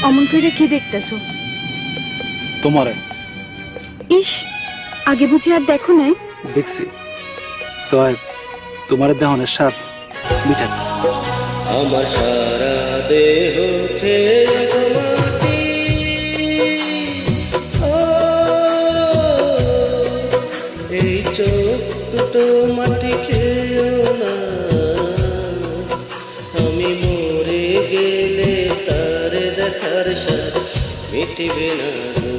অমন করে কি দেখতেছো? তোমারে। ইস, আগে বুঝি আর দেখো নাই? দেখছি তো, তোমার দেহনের স্বাদ মিঠা। আমার সারা দেহ খেয়ে মাটি, এই চোখ দুটো মাটি খেয়েও না। আমি মরে গেলে তারে দেখার স্বাদ মিটিবে না,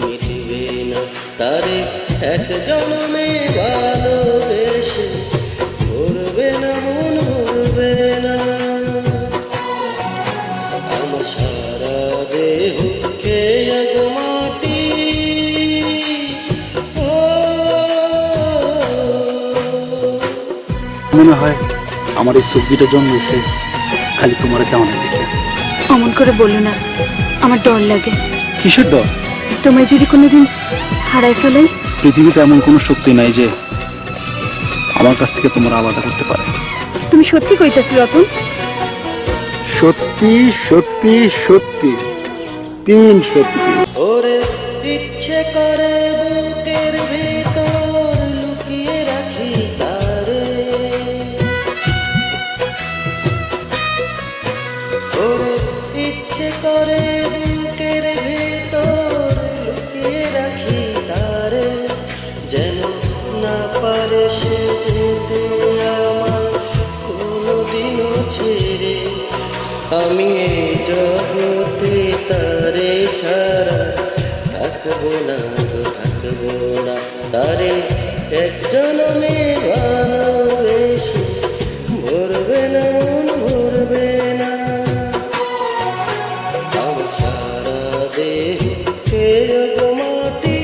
মিটিবে না। তারে এক জন্মে ভালোবেসে ভরবে না, মন ভরবে না। আমার সারা দেহ খেয়ে মাটি, মনে হয় আমার এই সবজিটা জন্মেছে খালি তোমার কেমন দেখে। অমন করে বলো না, আমার ডর লাগে। কিসের ডর? তোমায় যদি কোনোদিন হারাই ফেলাই? পৃথিবীতে এমন কোনো শক্তি নাই যে আমার কাছ থেকে তোমার আলাদা করতে পারে। তুমি সত্যি কইতেছো রতন? সত্যি সত্যি সত্যি, তিন সত্যি। ওরে ইচ্ছে করে বুকের ভিতর লুকিয়ে রাখি তারে, ওরে ইচ্ছে করে বুকের ভিতর লুকিয়ে রাখি তারে, যেন না পারে সে যেতে আমার কোনোদিনও ছেড়ে। আমি এই জগতে তারে ছাড়া থাকবো না, থাকবো না। তারে এক জনমে ভালোবেসে ভরবে না, মন ভরবে না। আমার সারা দেহ খেয়ে মাটি,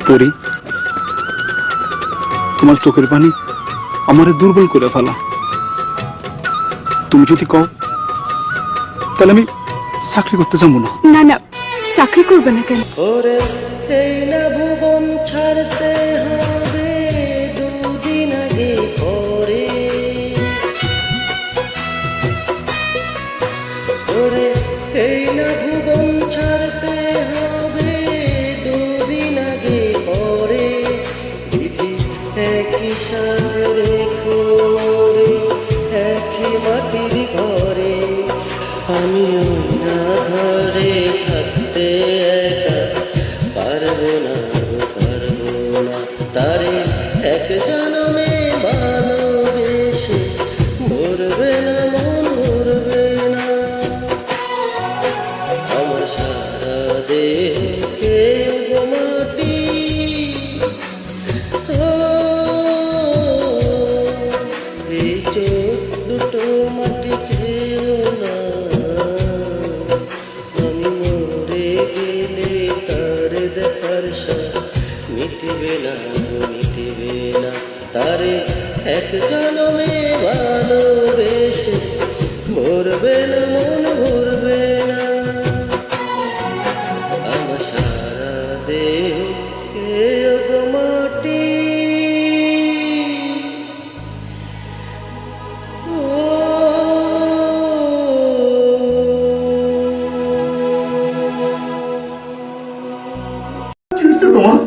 পরি, তোমার চোখের পানি আমারে দুর্বল করে ফেলা। তুমি যদি কও তাহলে আমি চাকরি করতে যাবো না। না না, চাকরি করবে না কেন? ওরে এই না ভুবন ছাড়তে হবে দুদিন আগে পরে, ওরে এই না ভুবন ছাড়তে হবে দুদিন আগে পরে। বিধি একই সাথে রেখো মোরে একই মাটির ঘরে, আমি না ঘরে থাকতে একা পারবো না, পারবো না। তারে এক জনমে ভালোবেসে ভরবে না, মন ভরবে না। আমার সারা দেহ খেয়ে মাটি, এই চোখ দুটো মাটি খেয়েও না। আমি মরে গেলে তারে দেখার স্বাদ মিটিবে না, মিটিবে না। তারে এক জনমে ভালোবেসে ভরবে না, মন ভরবে না। আমার সারা দেহ খেয়ে মাটি, তোমার